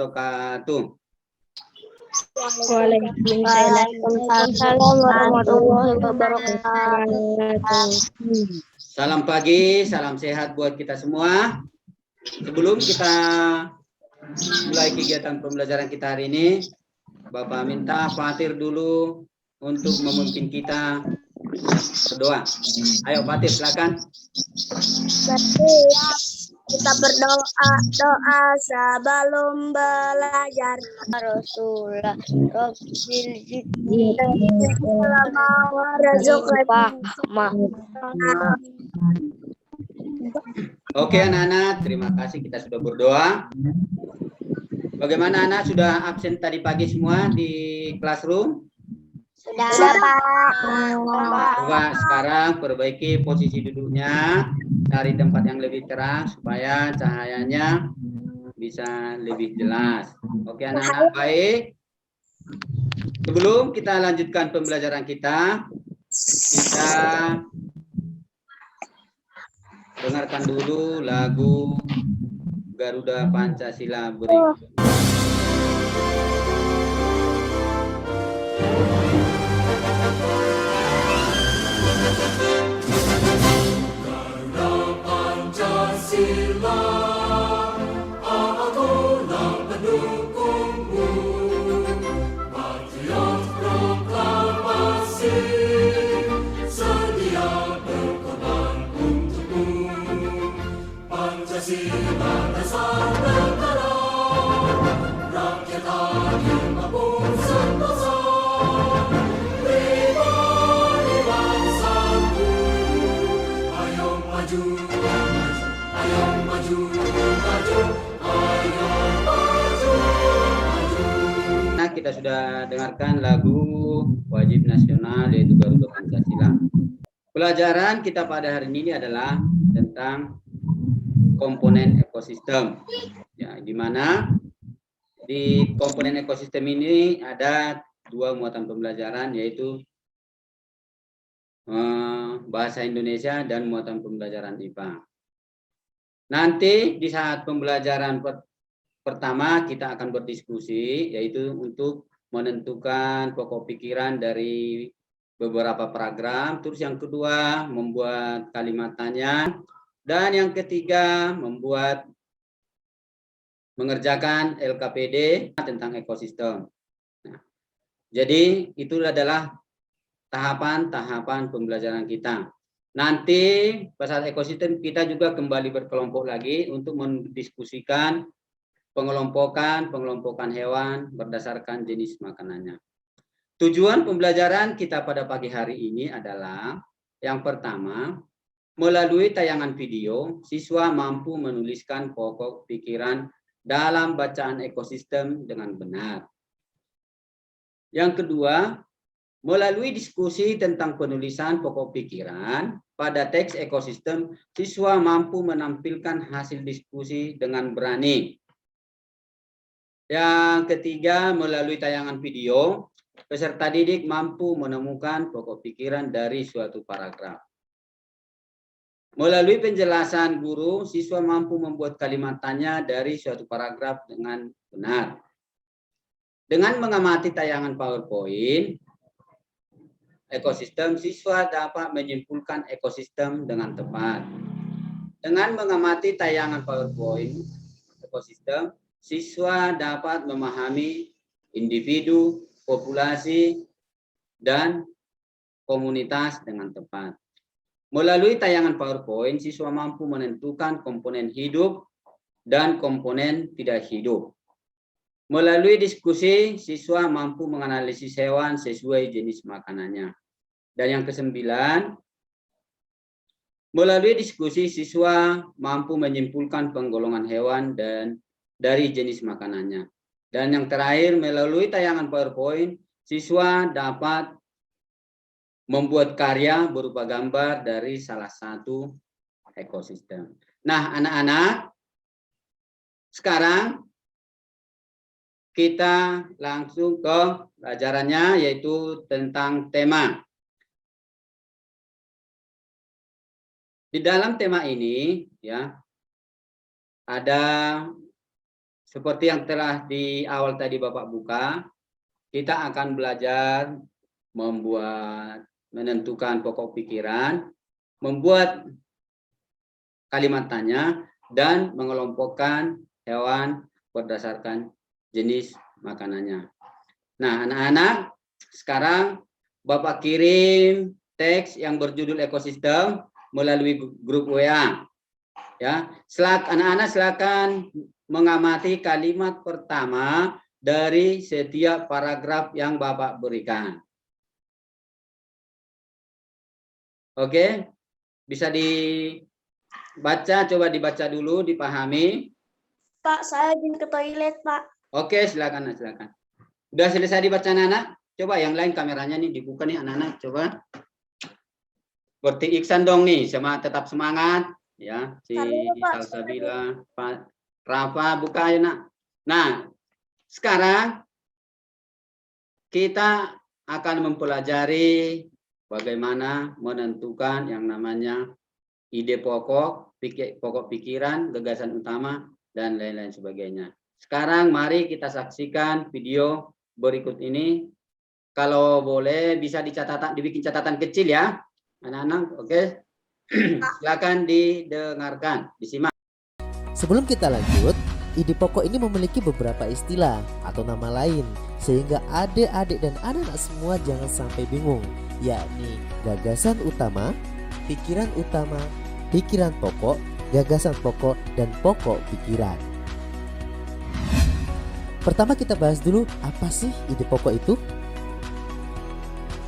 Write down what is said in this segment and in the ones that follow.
wabarakatuh. Waalaikumsalam warahmatullahi wabarakatuh. Salam pagi, salam sehat buat kita semua. Sebelum kita mulai kegiatan pembelajaran kita hari ini, Bapak minta Fatir dulu untuk memimpin kita berdoa. Ayo Fatir, silakan. Kita berdoa sebelum belajar. Rasulullah Rabbil Oke anak-anak, terima kasih kita sudah berdoa. Bagaimana anak sudah absen tadi pagi semua di classroom? Sudah, Pak. Coba sekarang perbaiki posisi duduknya, cari tempat yang lebih terang supaya cahayanya bisa lebih jelas. Oke anak-anak, baik. Sebelum kita lanjutkan pembelajaran kita dengarkan dulu lagu Garuda Pancasila berikut. Pancasila, akulah pendukungmu, patriot proklamasi, sedia berkorban untukmu. Pancasila dasar negara, rakyat adil makmur sentosa, pribadi bangsaku, ayo maju. Nah, kita sudah dengarkan lagu wajib nasional yaitu Garuda Pancasila. Pelajaran kita pada hari ini adalah tentang komponen ekosistem. Ya, di mana di komponen ekosistem ini ada dua muatan pembelajaran yaitu bahasa Indonesia dan muatan pembelajaran IPA. Nanti di saat pembelajaran pertama kita akan berdiskusi yaitu untuk menentukan pokok pikiran dari beberapa paragraf, terus yang kedua membuat kalimatannya, dan yang ketiga mengerjakan LKPD tentang ekosistem. Nah, jadi itu adalah tahapan-tahapan pembelajaran kita. Nanti pada saat ekosistem kita juga kembali berkelompok lagi untuk mendiskusikan pengelompokan hewan berdasarkan jenis makanannya. Tujuan pembelajaran kita pada pagi hari ini adalah yang pertama, melalui tayangan video, siswa mampu menuliskan pokok pikiran dalam bacaan ekosistem dengan benar. Yang kedua, melalui diskusi tentang penulisan pokok pikiran pada teks ekosistem, siswa mampu menampilkan hasil diskusi dengan berani. Yang ketiga, melalui tayangan video, peserta didik mampu menemukan pokok pikiran dari suatu paragraf. Melalui penjelasan guru, siswa mampu membuat kalimatannya dari suatu paragraf dengan benar. Dengan mengamati tayangan PowerPoint, ekosistem, siswa dapat menyimpulkan ekosistem dengan tepat. Dengan mengamati tayangan PowerPoint ekosistem, siswa dapat memahami individu, populasi, dan komunitas dengan tepat. Melalui tayangan PowerPoint, siswa mampu menentukan komponen hidup dan komponen tidak hidup. Melalui diskusi, siswa mampu menganalisis hewan sesuai jenis makanannya. Dan yang kesembilan, melalui diskusi, siswa mampu menyimpulkan penggolongan hewan dan dari jenis makanannya. Dan yang terakhir, melalui tayangan PowerPoint, siswa dapat membuat karya berupa gambar dari salah satu ekosistem. Nah, anak-anak, sekarang kita langsung ke pelajarannya yaitu tentang tema. Di dalam tema ini ya ada seperti yang telah di awal tadi Bapak buka, kita akan belajar menentukan pokok pikiran, membuat kalimat tanya, dan mengelompokkan hewan berdasarkan jenis makanannya. Nah, anak-anak, sekarang Bapak kirim teks yang berjudul ekosistem melalui grup WA. Ya, anak-anak silakan mengamati kalimat pertama dari setiap paragraf yang Bapak berikan. Oke, bisa dibaca, coba dibaca dulu, dipahami. Pak, saya ingin ke toilet, Pak. Oke, silakan. Udah selesai dibaca anak-anak? Coba yang lain kameranya nih dibuka nih anak-anak, coba. Seperti Iksan dong nih, tetap semangat ya. Si Salsabila, Pak Rafa, buka ya nak. Nah, sekarang kita akan mempelajari bagaimana menentukan yang namanya ide pokok, pokok pikiran, gagasan utama, dan lain-lain sebagainya. Sekarang mari kita saksikan video berikut ini. Kalau boleh bisa dibikin catatan kecil ya, anak-anak. Oke, silakan didengarkan, disimak. Sebelum kita lanjut, ide pokok ini memiliki beberapa istilah atau nama lain, sehingga adik-adik dan anak-anak semua jangan sampai bingung, yakni gagasan utama, pikiran pokok, gagasan pokok, dan pokok pikiran. Pertama kita bahas dulu apa sih ide pokok itu?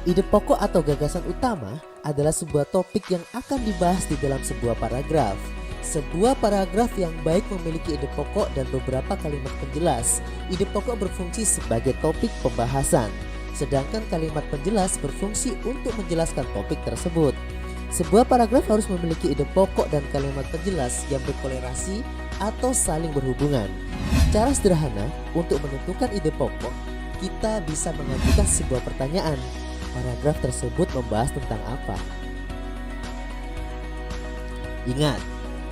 Ide pokok atau gagasan utama adalah sebuah topik yang akan dibahas di dalam sebuah paragraf. Sebuah paragraf yang baik memiliki ide pokok dan beberapa kalimat penjelas. Ide pokok berfungsi sebagai topik pembahasan, sedangkan kalimat penjelas berfungsi untuk menjelaskan topik tersebut. Sebuah paragraf harus memiliki ide pokok dan kalimat penjelas yang berkolerasi atau saling berhubungan. Cara sederhana untuk menentukan ide pokok, kita bisa mengajukan sebuah pertanyaan. Paragraf tersebut membahas tentang apa? Ingat,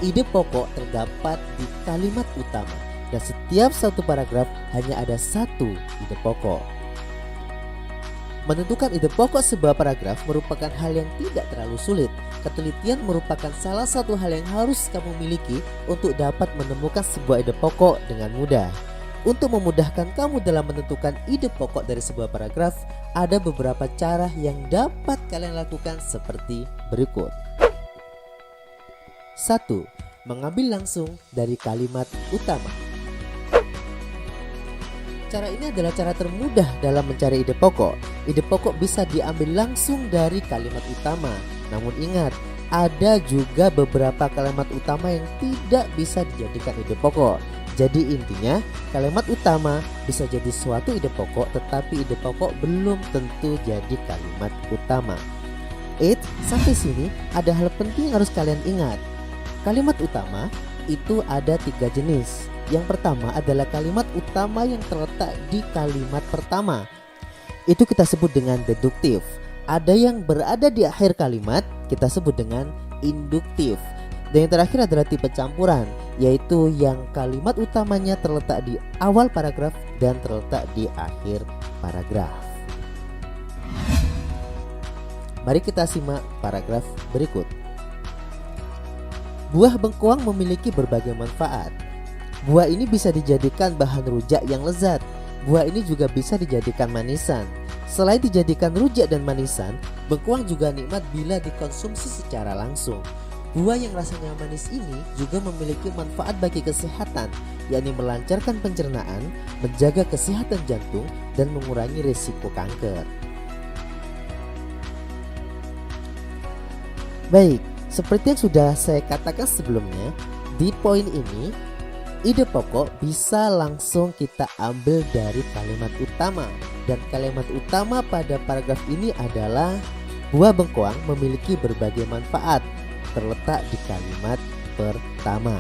ide pokok terdapat di kalimat utama dan setiap satu paragraf hanya ada satu ide pokok. Menentukan ide pokok sebuah paragraf merupakan hal yang tidak terlalu sulit. Ketelitian merupakan salah satu hal yang harus kamu miliki untuk dapat menemukan sebuah ide pokok dengan mudah. Untuk memudahkan kamu dalam menentukan ide pokok dari sebuah paragraf, ada beberapa cara yang dapat kalian lakukan seperti berikut. 1. Mengambil langsung dari kalimat utama. Cara ini adalah cara termudah dalam mencari ide pokok. Ide pokok bisa diambil langsung dari kalimat utama. Namun ingat, ada juga beberapa kalimat utama yang tidak bisa dijadikan ide pokok. Jadi intinya, kalimat utama bisa jadi suatu ide pokok, tetapi ide pokok belum tentu jadi kalimat utama. Sampai sini ada hal penting yang harus kalian ingat. Kalimat utama itu ada 3 jenis. Yang pertama adalah kalimat utama yang terletak di kalimat pertama. Itu kita sebut dengan deduktif. Ada yang berada di akhir kalimat, kita sebut dengan induktif. Dan yang terakhir adalah tipe campuran, yaitu yang kalimat utamanya terletak di awal paragraf dan terletak di akhir paragraf. Mari kita simak paragraf berikut. Buah bengkoang memiliki berbagai manfaat. Buah ini bisa dijadikan bahan rujak yang lezat. Buah ini juga bisa dijadikan manisan. Selain dijadikan rujak dan manisan, bengkoang juga nikmat bila dikonsumsi secara langsung. Buah yang rasanya manis ini juga memiliki manfaat bagi kesehatan, yakni melancarkan pencernaan, menjaga kesehatan jantung, dan mengurangi risiko kanker. Baik, seperti yang sudah saya katakan sebelumnya, di poin ini ide pokok bisa langsung kita ambil dari kalimat utama. Dan kalimat utama pada paragraf ini adalah buah bengkoang memiliki berbagai manfaat, terletak di kalimat pertama.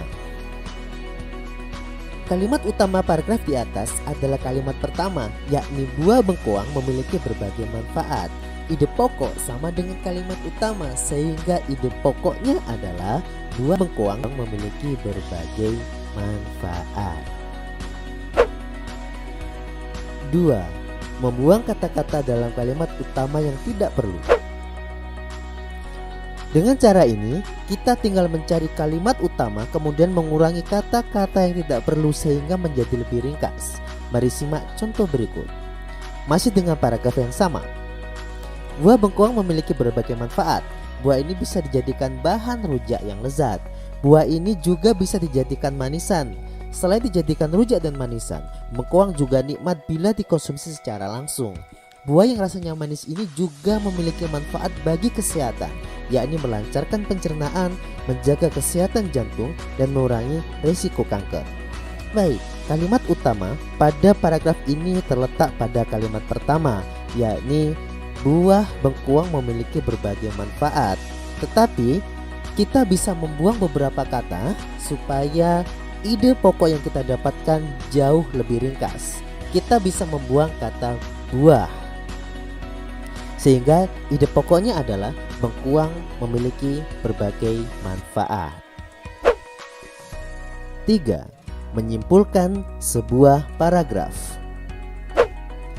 Kalimat utama paragraf di atas adalah kalimat pertama, yakni buah bengkoang memiliki berbagai manfaat. Ide pokok sama dengan kalimat utama, sehingga ide pokoknya adalah buah bengkoang memiliki berbagai manfaat. 2. Membuang kata-kata dalam kalimat utama yang tidak perlu. Dengan cara ini, kita tinggal mencari kalimat utama kemudian mengurangi kata-kata yang tidak perlu sehingga menjadi lebih ringkas. Mari simak contoh berikut. Masih dengan paragraf yang sama. Buah bengkoang memiliki berbagai manfaat. Buah ini bisa dijadikan bahan rujak yang lezat. Buah ini juga bisa dijadikan manisan. Selain dijadikan rujak dan manisan, bengkoang juga nikmat bila dikonsumsi secara langsung. Buah yang rasanya manis ini juga memiliki manfaat bagi kesehatan, yakni melancarkan pencernaan, menjaga kesehatan jantung, dan mengurangi risiko kanker. Baik, kalimat utama pada paragraf ini terletak pada kalimat pertama, yakni buah bengkoang memiliki berbagai manfaat. Tetapi, kita bisa membuang beberapa kata supaya ide pokok yang kita dapatkan jauh lebih ringkas. Kita bisa membuang kata buah, sehingga ide pokoknya adalah bengkoang memiliki berbagai manfaat. 3. Menyimpulkan sebuah paragraf.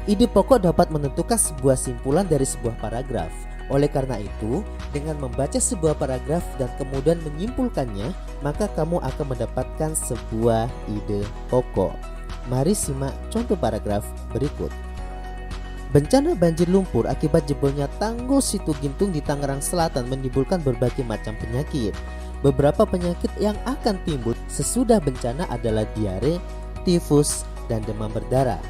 Ide pokok dapat menentukan sebuah simpulan dari sebuah paragraf. Oleh karena itu, dengan membaca sebuah paragraf dan kemudian menyimpulkannya, maka kamu akan mendapatkan sebuah ide pokok. Mari simak contoh paragraf berikut. Bencana banjir lumpur akibat jebolnya tanggul Situ Gintung di Tangerang Selatan menimbulkan berbagai macam penyakit. Beberapa penyakit yang akan timbul sesudah bencana adalah diare, tifus, dan demam berdarah.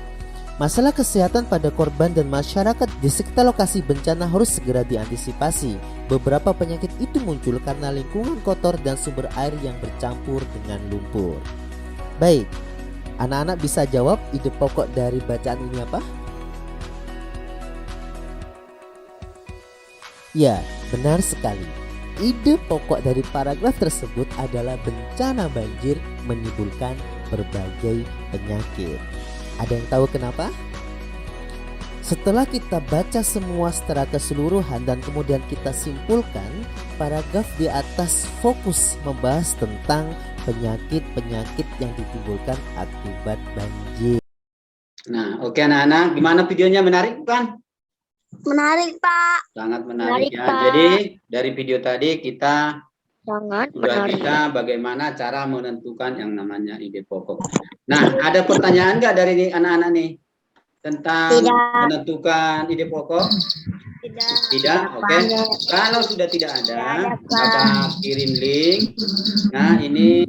Masalah kesehatan pada korban dan masyarakat di sekitar lokasi bencana harus segera diantisipasi. Beberapa penyakit itu muncul karena lingkungan kotor dan sumber air yang bercampur dengan lumpur. Baik, anak-anak bisa jawab ide pokok dari bacaan ini apa? Ya, benar sekali. Ide pokok dari paragraf tersebut adalah bencana banjir menimbulkan berbagai penyakit. Ada yang tahu kenapa? Setelah kita baca semua secara keseluruhan dan kemudian kita simpulkan, paragraf di atas fokus membahas tentang penyakit-penyakit yang ditimbulkan akibat banjir. Nah, oke anak-anak, gimana videonya, menarik bukan? Menarik, Pak. Sangat menarik Menarik, ya. Pak. Jadi dari video tadi kita Sangat sudah menarik. kita bagaimana cara menentukan yang namanya ide pokok. Nah, ada pertanyaan nggak dari anak-anak nih tentang Tidak. menentukan ide pokok? Tidak. Tidak, oke. Kalau sudah tidak ada, Bapak kirim link. Nah, ini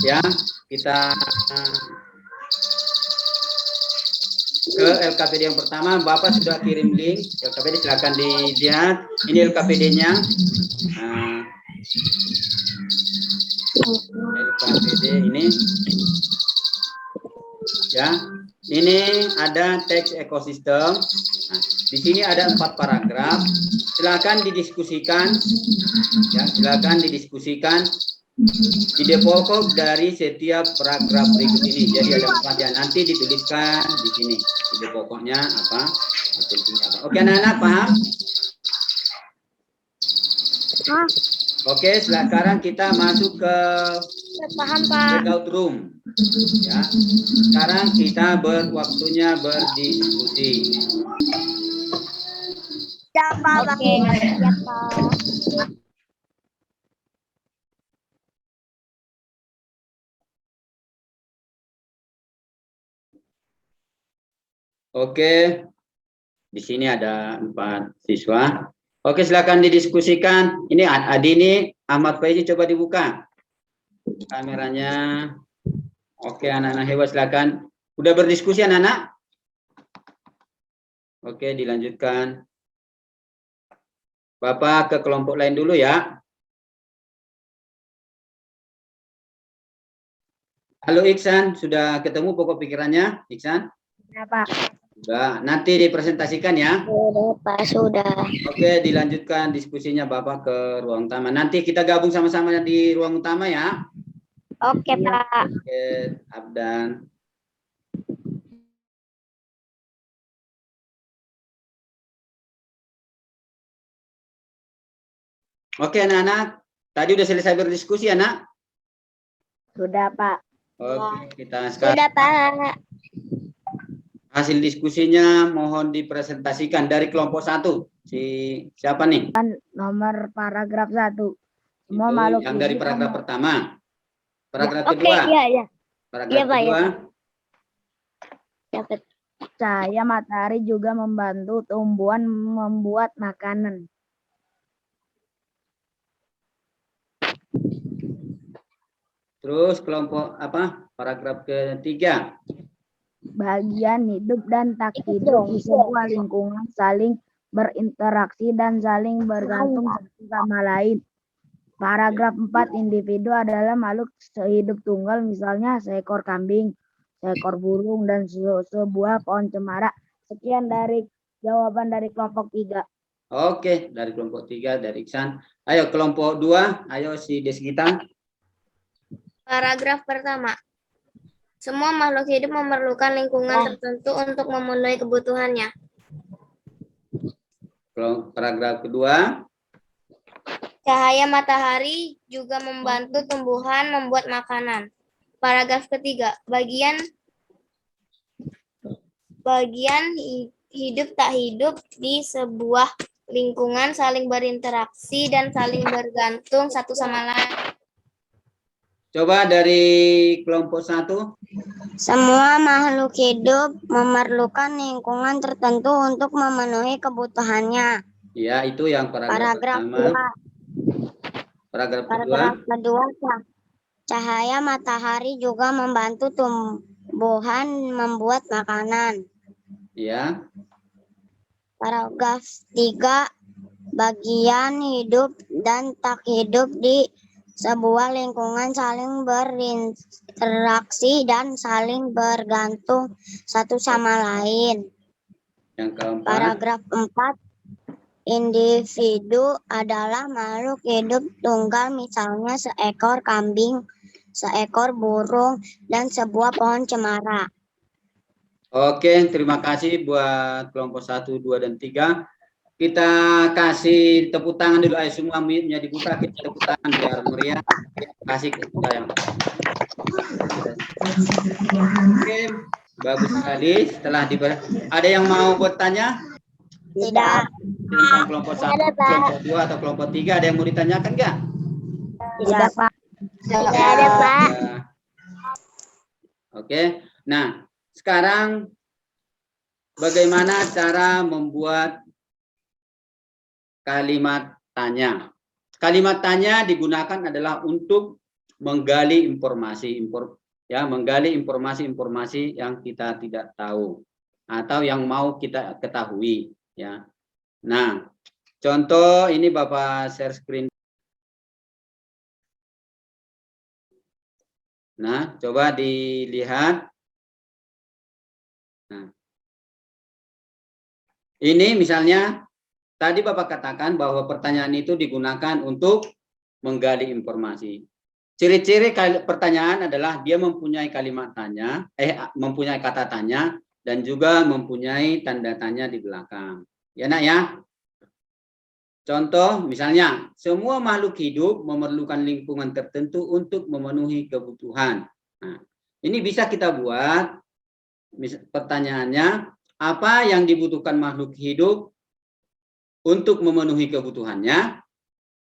ya kita ke LKPD yang pertama. Bapak sudah kirim link LKPD, silakan dilihat. Ini LKPD-nya. LKPD ini ya. Ini ada teks ekosistem. Nah, di sini ada 4 paragraf. Silakan didiskusikan. Ya, silakan didiskusikan ide pokok dari setiap paragraf berikut ini. Jadi ada 4 ya. Nanti dituliskan di sini ide pokoknya apa, apa. Oke, anak-anak paham? Oke, sekarang kita masuk ke Paham, Pak. breakout room. Ya, sekarang kita waktunya berdiskusi. Siapa? Oke. Siapa? Oke, di sini ada 4 siswa. Oke, silakan didiskusikan. Ini Adi ini, Ahmad Faizi, coba dibuka kameranya. Oke, anak-anak hebat, silakan. Udah berdiskusi anak-anak? Oke, dilanjutkan. Bapak ke kelompok lain dulu ya. Halo Iksan, sudah ketemu pokok pikirannya, Iksan? Ya, Pak. Sudah, nanti dipresentasikan ya. Sudah, Pak. Sudah. Oke, dilanjutkan diskusinya Bapak ke ruang utama. Nanti kita gabung sama-sama di ruang utama ya. Oke, Pak. Oke, Abdan. Oke, anak-anak. Tadi udah selesai berdiskusi, anak? Sudah, Pak. Oke, kita sekarang Sudah, Pak. Hasil diskusinya mohon dipresentasikan dari kelompok 1. Siapa nih? Nomor paragraf 1. Semua Itu makhluk yang dari hidup paragraf pertama. Paragraf Oke, kedua. iya. Paragraf Iya, Pak, kedua. Dapat. cahaya matahari juga membantu tumbuhan membuat makanan. Terus kelompok apa? Paragraf ketiga. Bagian hidup dan tak hidup di sebuah lingkungan saling berinteraksi dan saling bergantung satu sama lain. Paragraf 4, individu adalah makhluk sehidup tunggal, misalnya seekor kambing, seekor burung, dan sebuah pohon cemara. Sekian dari jawaban dari kelompok 3. Oke, dari kelompok 3 dari Iksan. Ayo kelompok 2, ayo si Desgita. Paragraf pertama. Semua makhluk hidup memerlukan lingkungan tertentu untuk memenuhi kebutuhannya. Paragraf kedua. Cahaya matahari juga membantu tumbuhan membuat makanan. Paragraf ketiga. Bagian hidup tak hidup di sebuah lingkungan saling berinteraksi dan saling bergantung satu sama lain. Coba dari kelompok 1. Semua makhluk hidup memerlukan lingkungan tertentu untuk memenuhi kebutuhannya. Ya, itu yang paragraf pertama. Paragraf kedua, cahaya matahari juga membantu tumbuhan membuat makanan. Ya. Paragraf 3, bagian hidup dan tak hidup di sebuah lingkungan saling berinteraksi dan saling bergantung satu sama lain. Yang keempat. Paragraf 4, individu adalah makhluk hidup tunggal, misalnya seekor kambing, seekor burung, dan sebuah pohon cemara. Oke, terima kasih buat kelompok 1, 2, dan 3. Kita kasih tepuk tangan dulu, ayo semua mic-nya dibuka, kita tepuk tangan biar meriah. Kasih ke saya. Oke, bagus sekali. Setelah ada yang mau bertanya? Tidak. Tentang kelompok 1, kelompok 2, atau kelompok 3, ada yang mau ditanyakan nggak? Tidak, Pak. Tidak ada, Pak. Oke, nah sekarang bagaimana cara membuat kalimat tanya? Kalimat tanya digunakan adalah untuk menggali informasi yang kita tidak tahu atau yang mau kita ketahui, ya. Nah, contoh ini Bapak share screen. Nah, coba dilihat. Nah, ini misalnya tadi Bapak katakan bahwa pertanyaan itu digunakan untuk menggali informasi. Ciri-ciri pertanyaan adalah dia mempunyai kalimat tanya, mempunyai kata tanya, dan juga mempunyai tanda tanya di belakang. Ya, Nak, ya. Contoh misalnya, semua makhluk hidup memerlukan lingkungan tertentu untuk memenuhi kebutuhan. Nah, ini bisa kita buat pertanyaannya, apa yang dibutuhkan makhluk hidup untuk memenuhi kebutuhannya?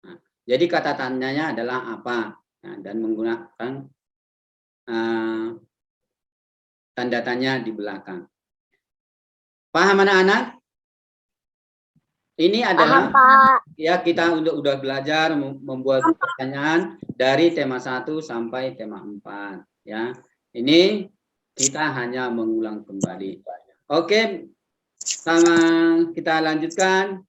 Nah, jadi kata tanyanya adalah apa? Nah, dan menggunakan tanda tanya di belakang. Paham anak-anak? Ini adalah ya kita udah belajar membuat pertanyaan dari tema 1 sampai tema 4, ya. Ini kita hanya mengulang kembali. Oke. Sama kita lanjutkan.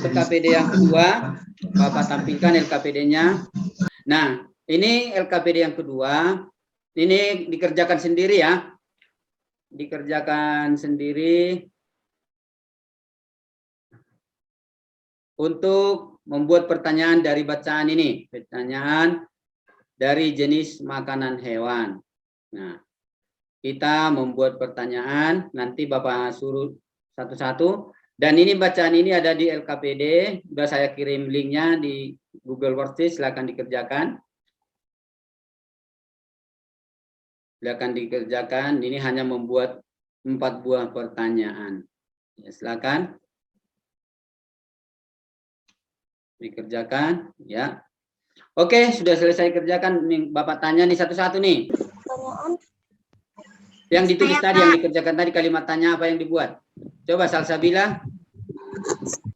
LKPD yang kedua, Bapak tampilkan LKPD-nya. Nah, ini LKPD yang kedua, ini dikerjakan sendiri ya. Dikerjakan sendiri untuk membuat pertanyaan dari bacaan ini. Pertanyaan dari jenis makanan hewan. Nah, kita membuat pertanyaan, nanti Bapak suruh satu-satu. Dan ini bacaan ini ada di LKPD, sudah saya kirim linknya di Google Worksheet, silakan dikerjakan. Silakan dikerjakan, ini hanya membuat 4 buah pertanyaan. Ya, silakan dikerjakan ya. Oke, sudah selesai kerjakan. Nih, Bapak tanya nih satu-satu nih. Yang ditulis tadi, yang dikerjakan tadi kalimat tanya apa yang dibuat? Coba Salsabila.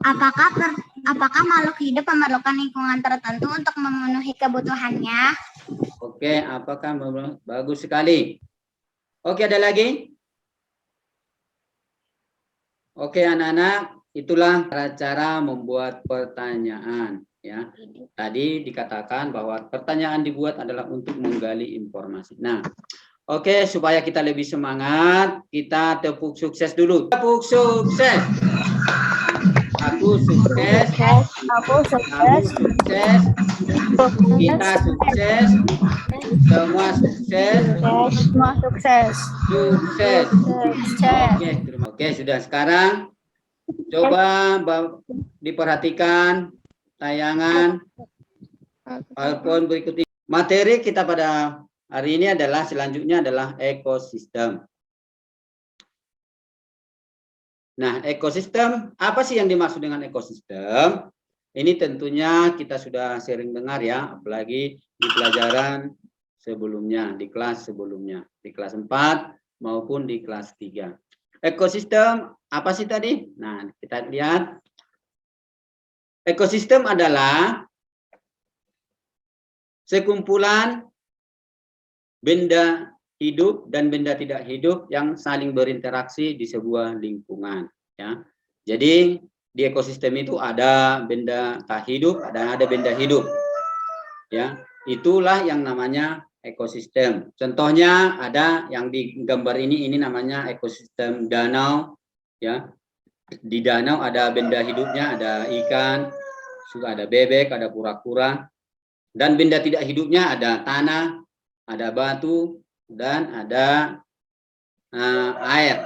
Apakah makhluk hidup memerlukan lingkungan tertentu untuk memenuhi kebutuhannya? Oke, apakah bagus sekali. Oke, ada lagi? Oke, anak-anak, itulah cara membuat pertanyaan ya. Tadi dikatakan bahwa pertanyaan dibuat adalah untuk menggali informasi. Nah, oke, supaya kita lebih semangat, kita tepuk sukses dulu. Tepuk sukses. Aku sukses. Kamu sukses. Kita sukses. Semua sukses. Semua sukses. Sukses. Oke, sudah. Sekarang coba diperhatikan tayangan PowerPoint berikut ini. Materi kita pada hari ini adalah selanjutnya adalah ekosistem. Nah, ekosistem, apa sih yang dimaksud dengan ekosistem? Ini tentunya kita sudah sering dengar ya, apalagi di pelajaran sebelumnya, di kelas sebelumnya, di kelas 4 maupun di kelas 3. Ekosistem apa sih tadi? Nah, kita lihat. Ekosistem adalah sekumpulan benda hidup dan benda tidak hidup yang saling berinteraksi di sebuah lingkungan ya. Jadi di ekosistem itu ada benda tak hidup dan ada benda hidup ya. Itulah yang namanya ekosistem. Contohnya ada yang di gambar ini namanya ekosistem danau ya. Di danau ada benda hidupnya, ada ikan, juga ada bebek, ada kura-kura, dan benda tidak hidupnya ada tanah, ada batu, dan ada air.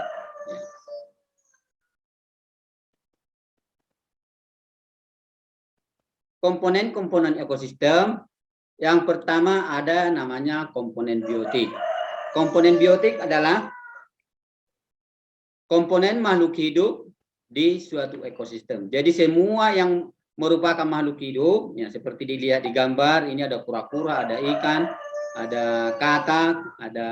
Komponen-komponen ekosistem, yang pertama ada namanya komponen biotik. Komponen biotik adalah komponen makhluk hidup di suatu ekosistem. Jadi semua yang merupakan makhluk hidup, ya seperti dilihat di gambar, ini ada kura-kura, ada ikan, ada katak, ada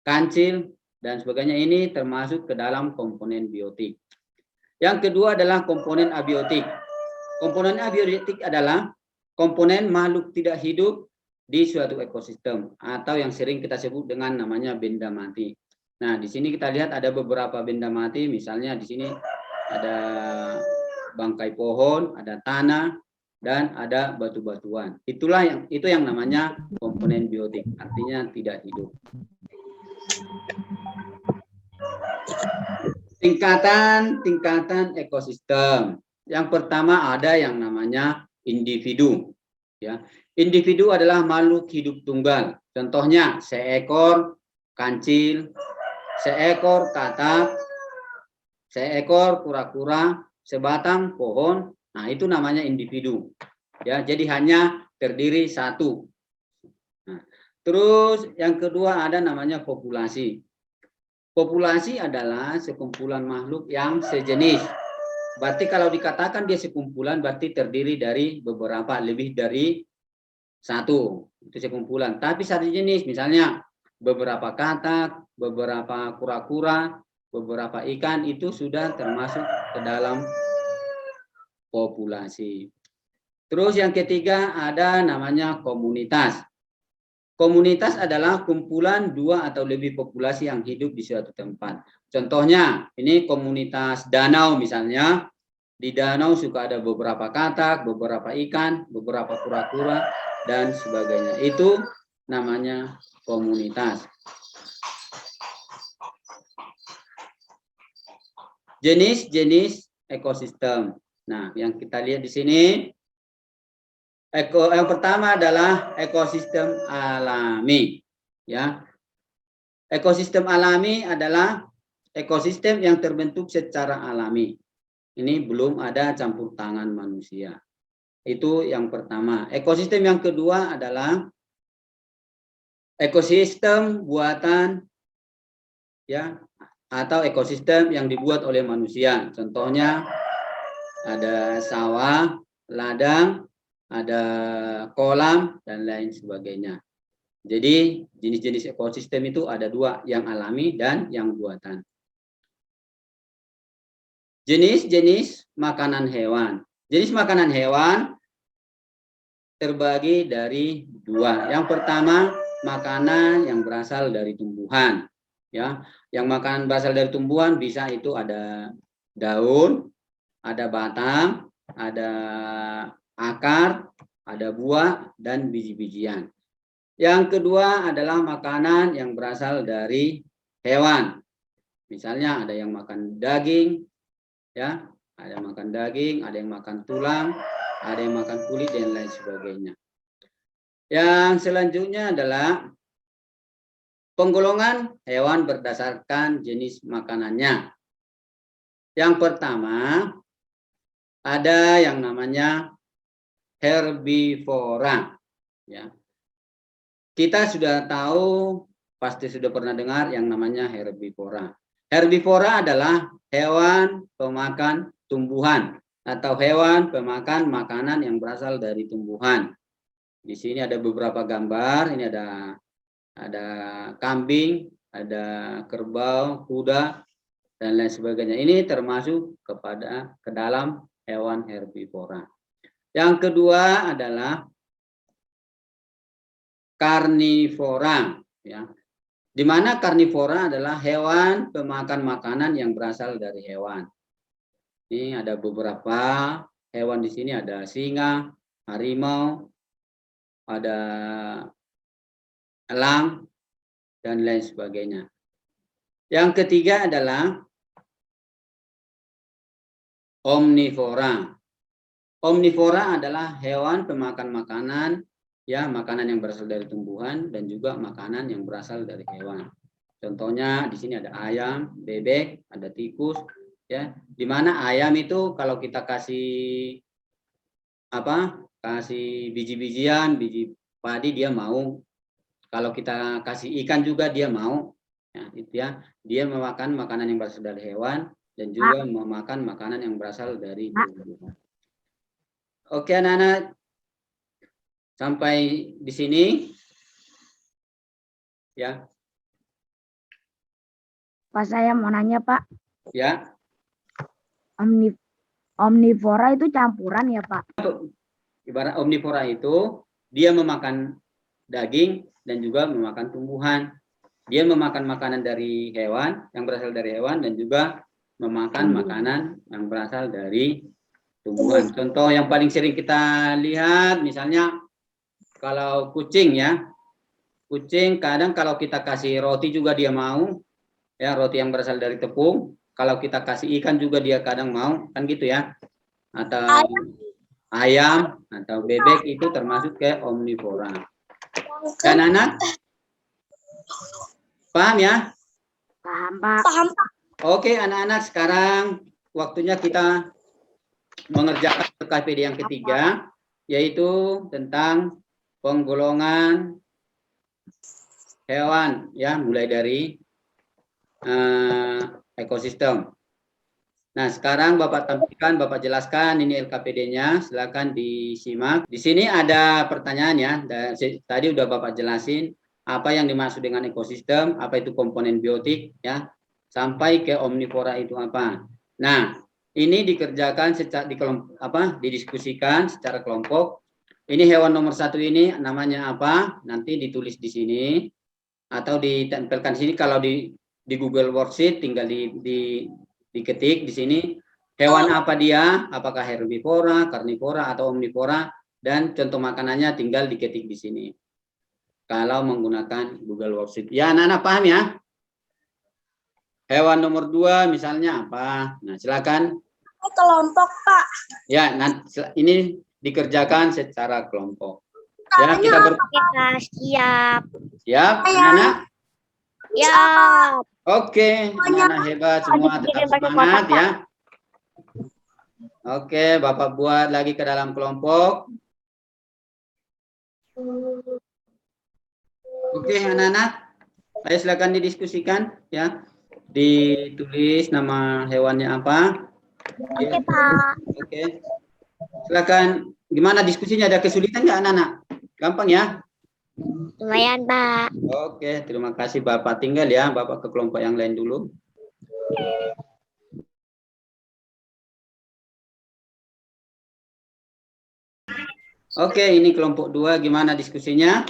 kancil, dan sebagainya. Ini termasuk ke dalam komponen biotik. Yang kedua adalah komponen abiotik. Komponen abiotik adalah komponen makhluk tidak hidup di suatu ekosistem, atau yang sering kita sebut dengan namanya benda mati. Nah, di sini kita lihat ada beberapa benda mati, misalnya di sini ada bangkai pohon, ada tanah, dan ada batu-batuan. Itulah itu yang namanya komponen biotik, artinya tidak hidup. Tingkatan ekosistem. Yang pertama ada yang namanya individu. Ya, individu adalah makhluk hidup tunggal. Contohnya seekor kancil, seekor katak, seekor kura-kura, sebatang pohon. Nah, itu namanya individu. Ya, jadi hanya terdiri satu. Nah, terus yang kedua ada namanya populasi. Populasi adalah sekumpulan makhluk yang sejenis. Berarti kalau dikatakan dia sekumpulan berarti terdiri dari beberapa, lebih dari satu. Itu sekumpulan. Tapi satu jenis, misalnya beberapa katak, beberapa kura-kura, beberapa ikan, itu sudah termasuk ke dalam populasi. Terus yang ketiga ada namanya komunitas. Komunitas adalah kumpulan dua atau lebih populasi yang hidup di suatu tempat. Contohnya ini komunitas danau misalnya. Di danau suka ada beberapa katak, beberapa ikan, beberapa kura-kura, dan sebagainya. Itu namanya komunitas. Jenis-jenis ekosistem. Nah, yang kita lihat di sini, yang pertama adalah ekosistem alami. Ya, ekosistem alami adalah ekosistem yang terbentuk secara alami. Ini belum ada campur tangan manusia. Itu yang pertama. Ekosistem yang kedua adalah ekosistem buatan ya, atau ekosistem yang dibuat oleh manusia. Contohnya ada sawah, ladang, ada kolam, dan lain sebagainya. Jadi jenis-jenis ekosistem itu ada dua, yang alami dan yang buatan. Jenis-jenis makanan hewan. Jenis makanan hewan terbagi dari dua. Yang pertama, makanan yang berasal dari tumbuhan. Ya, yang makanan berasal dari tumbuhan bisa itu ada daun, ada batang, ada akar, ada buah, dan biji-bijian. Yang kedua adalah makanan yang berasal dari hewan. Misalnya ada yang makan daging, ya, ada yang makan daging, ada yang makan tulang, ada yang makan kulit, dan lain sebagainya. Yang selanjutnya adalah penggolongan hewan berdasarkan jenis makanannya. Yang pertama, ada yang namanya herbivora. Ya. Kita sudah tahu, pasti sudah pernah dengar yang namanya herbivora. Herbivora adalah hewan pemakan tumbuhan atau hewan pemakan makanan yang berasal dari tumbuhan. Di sini ada beberapa gambar. Ini ada kambing, ada kerbau, kuda, dan lain sebagainya. Ini termasuk ke dalam hewan herbivora. Yang kedua adalah karnivora, ya. Di mana karnivora adalah hewan pemakan makanan yang berasal dari hewan. Ini ada beberapa hewan di sini, ada singa, harimau, ada elang, dan lain sebagainya. Yang ketiga adalah omnivora. Omnivora adalah hewan pemakan makanan, ya, makanan yang berasal dari tumbuhan dan juga makanan yang berasal dari hewan. Contohnya di sini ada ayam, bebek, ada tikus, ya. Di mana ayam itu kalau kita kasih kasih biji-bijian, biji padi, dia mau. Kalau kita kasih ikan juga dia mau. Ya, itu ya. Dia memakan makanan yang berasal dari hewan dan juga memakan makanan yang berasal dari tumbuhan. Oke, anak-anak. Sampai di sini, ya. Pak, saya mau nanya, Pak. Ya. Omnivora itu campuran ya, Pak? Ibarat omnivora itu dia memakan daging dan juga memakan tumbuhan. Dia memakan makanan dari hewan, yang berasal dari hewan, dan juga memakan makanan yang berasal dari tumbuhan. Contoh yang paling sering kita lihat, misalnya kalau kucing, ya. Kucing kadang kalau kita kasih roti juga dia mau, ya, roti yang berasal dari tepung. Kalau kita kasih ikan juga dia kadang mau, kan gitu ya. Atau ayam atau bebek itu termasuk ke omnivora. Dan anak paham ya? Paham, Pak. Oke, anak-anak, sekarang waktunya kita mengerjakan LKPD yang ketiga, yaitu tentang penggolongan hewan, ya, mulai dari ekosistem. Nah, sekarang Bapak tampilkan, Bapak jelaskan ini LKPD-nya, silakan disimak. Di sini ada pertanyaan, ya. Tadi udah Bapak jelasin apa yang dimaksud dengan ekosistem, apa itu komponen biotik, ya, sampai ke omnivora itu apa. Nah, ini dikerjakan didiskusikan secara kelompok. Ini hewan nomor 1 ini namanya apa? Nanti ditulis di sini atau ditempelkan di sini. Kalau di Google Worksheet tinggal diketik di sini hewan apa dia, apakah herbivora, karnivora, atau omnivora, dan contoh makanannya tinggal diketik di sini. Kalau menggunakan Google Worksheet. Ya, anak-anak paham ya? Hewan nomor 2 misalnya apa? Nah, silakan. Kelompok, Pak. Ya, ini dikerjakan secara kelompok. Ya, kita Siap. siap, anak-anak? Siap. Oke, anak-anak hebat semua, tetap semangat ya. Oke, Bapak buat lagi ke dalam kelompok. Oke, anak-anak, ayo silakan didiskusikan ya. Ditulis nama hewannya apa? Oke, Pak. Oke. Silakan. Gimana diskusinya? Ada kesulitan nggak anak-anak? Gampang ya? Lumayan, Pak. Oke, terima kasih Bapak. Tinggal ya, Bapak ke kelompok yang lain dulu. Oke, ini kelompok 2. Gimana diskusinya?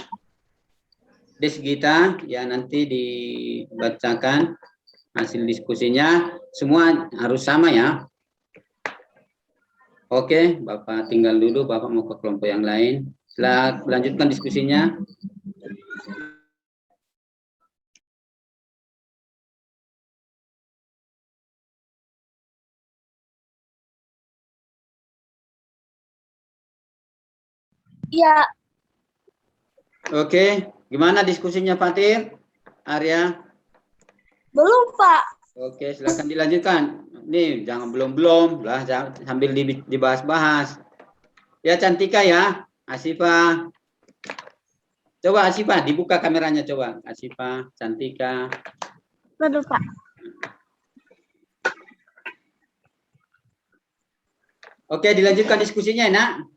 Gita, ya nanti dibacakan hasil diskusinya. Semua harus sama ya. Oke, Bapak tinggal dulu. Bapak mau ke kelompok yang lain. Setelah lanjutkan diskusinya. Iya. Oke, gimana diskusinya Fatir? Arya? Belum, Pak. Oke, silakan dilanjutkan. Nih, jangan belum lah, sambil dibahas-bahas. Ya, Cantika ya, Asifa. Coba Asifa, dibuka kameranya coba. Asifa, Cantika. Belum, Pak. Oke, dilanjutkan diskusinya, Nak.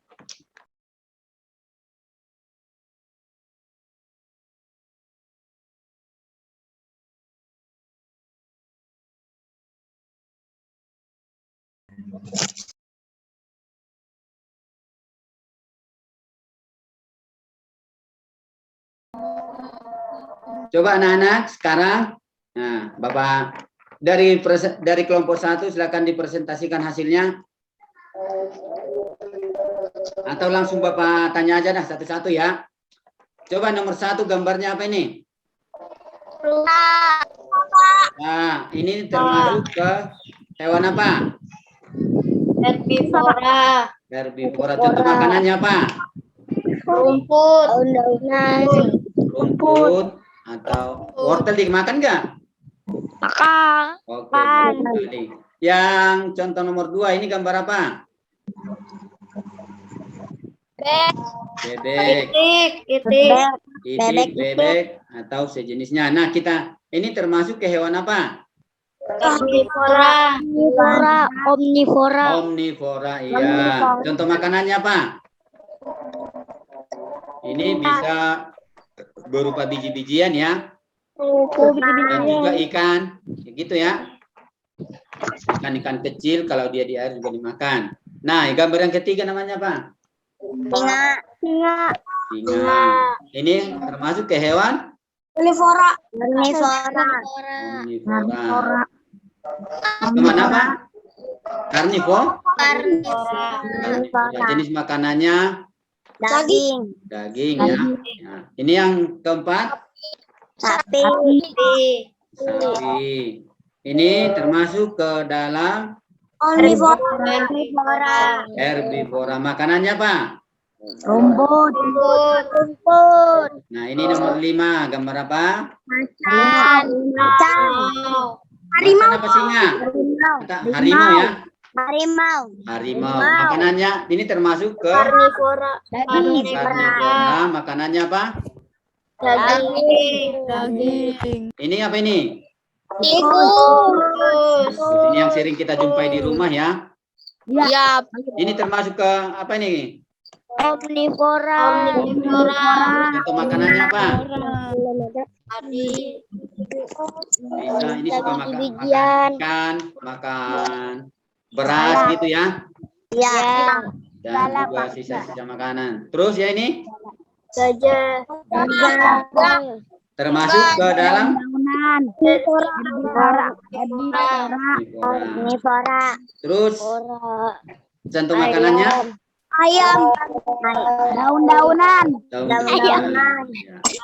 Coba anak-anak sekarang, nah Bapak dari kelompok 1 silakan dipresentasikan hasilnya. Atau langsung Bapak tanya aja dah satu-satu ya. Coba nomor 1 gambarnya apa ini? Nah, ini termasuk ke hewan apa? Herbivora. Herbivora. Contoh makanannya apa? Rumput. Rumput atau wortel dimakan nggak? Makan. Oke, bagus sekali. Yang contoh nomor 2 ini gambar apa? Bebek. Itik, bebek atau sejenisnya. Nah, kita ini termasuk ke hewan apa? Herbivora. Omnivora, iya. Contoh makanannya apa? Ini bisa berupa biji-bijian ya. Dan juga ikan, gitu ya. Ikan-ikan kecil kalau dia di air juga dimakan. Nah, gambar yang ketiga namanya apa? Singa. Singa. Ini termasuk ke hewan? Omnivora. Omnivora. Teman apa? Karnivora. Jenis makanannya Daging. daging ya. Nah, ini yang keempat, Sapi. sapi. Ini termasuk ke dalam Herbivora. herbivora. Makanannya apa? Rumput. Nah, ini nomor 5. Gambar apa? Macan. Macan apa singa? Harimau ya. Harimau. Makanannya ini termasuk ke Karnivora. karnivora. Makanannya apa? Daging. Ini apa ini? Tikus. Ini yang sering kita jumpai di rumah ya. Iya. Ini termasuk ke apa ini? Omnivora. Contoh makanannya apa? Tadi. Bisa, ini suka makan Biji-bijian. ikan, makan beras gitu ya. Iya. Dan juga sisa-sisa makanan. Terus ya ini Gajah. termasuk ke dalam Herbivora. Omnivora. terus contoh makanannya Ayam. Daun-daunan. Daun-daunan. Ya.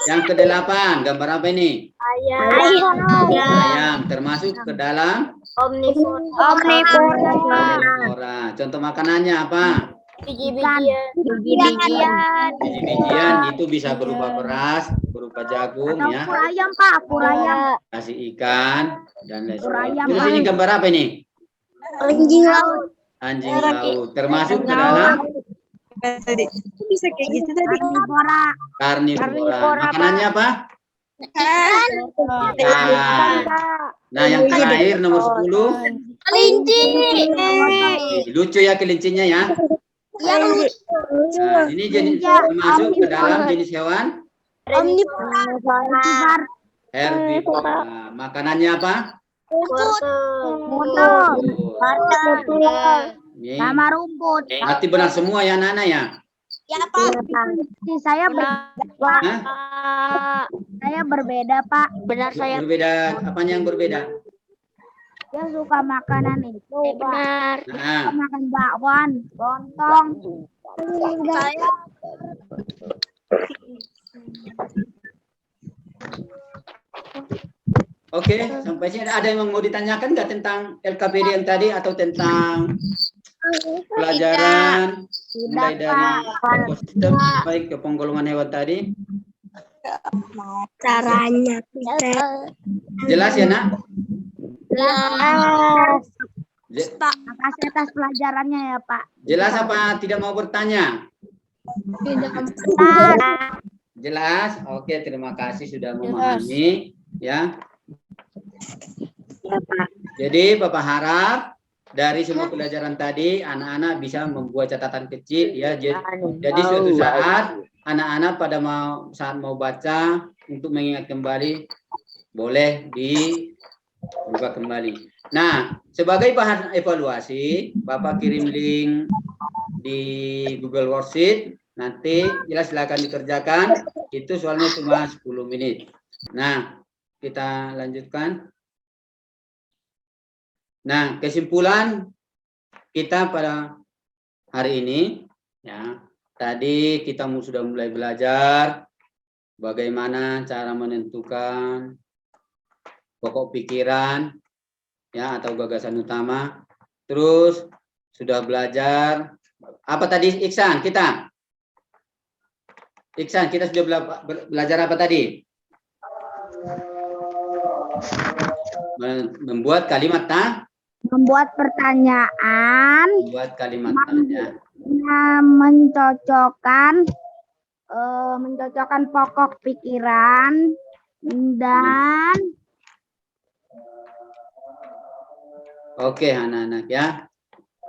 Yang ke-8 gambar apa ini? Ayam termasuk ke dalam Omnivora. omnivora. Contoh makanannya apa? Biji-bijian. Biji-bijian itu bisa berupa beras, berupa jagung ya, Pur ayam, Pak. Pur ayam. kasih ikan dan lain Pur sebagainya. ayam, Terus Pak. ini gambar apa ini? Anjing laut. Anjing laut termasuk ke dalam Herbivora. karnivora. Makanannya apa? Ikan. Nah, yang terakhir nomor 10. Kelinci. Lucu ya kelincinya ya. Nah, ini jenis masuk ke dalam jenis hewan Omnivora. herbivora. Makanannya apa? Motor. Ini Sama rumput. berarti benar semua ya Nana ya. Ya, Pak. Saya berbeda, Hah? saya berbeda, Pak. Benar saya. Berbeda, apanya yang berbeda? Dia suka makanan itu, Pak. Benar. Nah, Suka makan bakwan, lontong. Saya oke, sampai sini ada yang mau ditanyakan nggak tentang LKPD yang tadi atau tentang pelajaran mulai dari ekosistem sampai ke penggolongan hewan tadi? caranya. Jelas ya nak? Makasih atas pelajarannya ya, Pak. Jelas apa tidak mau bertanya? Jelas? Oke, terima kasih sudah memahami ya. Jadi Bapak harap dari semua pelajaran tadi anak-anak bisa membuat catatan kecil ya. Jadi suatu saat anak-anak pada saat mau baca untuk mengingat kembali boleh dibuka kembali. Nah, sebagai bahan evaluasi, Bapak kirim link di Google Worksheet. Nanti silakan dikerjakan. Itu soalnya cuma 10 menit. Nah, kita lanjutkan. Nah, kesimpulan kita pada hari ini ya. Tadi kita sudah mulai belajar bagaimana cara menentukan pokok pikiran ya atau gagasan utama. Terus sudah belajar apa tadi Iksan kita? Iksan kita sudah belajar apa tadi? Membuat kalimat Membuat pertanyaan, membuat kalimat tanya. mencocokkan pokok pikiran dan Oke anak-anak ya.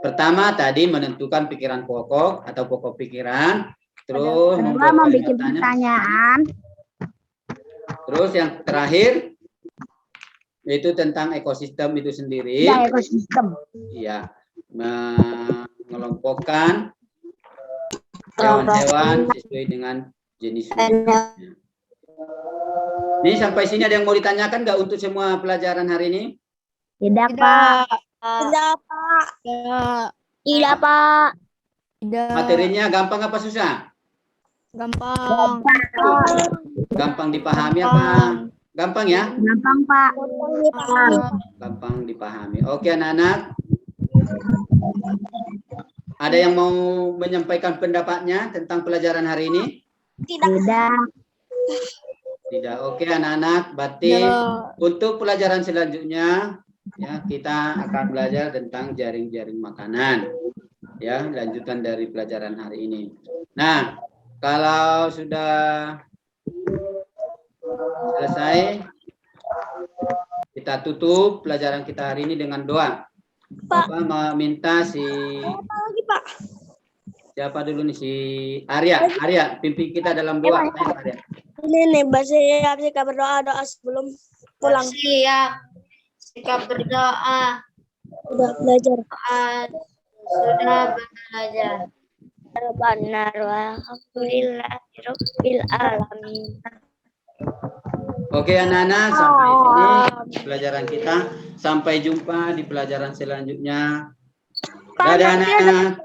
Pertama tadi menentukan pikiran pokok atau pokok pikiran. Terus kedua membuat membuat kalimat tanya. pertanyaan. Terus yang terakhir itu tentang ekosistem itu sendiri. Ya, ekosistem. Iya, mengelompokkan hewan-hewan sesuai dengan jenis. Ini sampai sini ada yang mau ditanyakan nggak untuk semua pelajaran hari ini? Tidak, Pak. Tidak, Pak. Tidak, Pak. Materinya gampang apa susah? Gampang. Gampang dipahami apa? Gampang ya? Gampang, Pak. Gampang dipahami. Oke anak-anak. Ada yang mau menyampaikan pendapatnya tentang pelajaran hari ini? Tidak. Tidak. Oke anak-anak. Berarti untuk pelajaran selanjutnya ya kita akan belajar tentang jaring-jaring makanan. Ya, lanjutan dari pelajaran hari ini. Nah, kalau sudah selesai, kita tutup pelajaran kita hari ini dengan doa. Bapak meminta siapa dulu nih si Arya, pimpin kita dalam doa. Arya. Ini nih, siap berdoa sebelum pulang. Siap. Sikap berdoa. Udah belajar. Sudah belajar. Benar, alhamdulillahirabbil alamin. Oke anak-anak, sampai sini pelajaran kita. Sampai jumpa di pelajaran selanjutnya. Dadah anak-anak.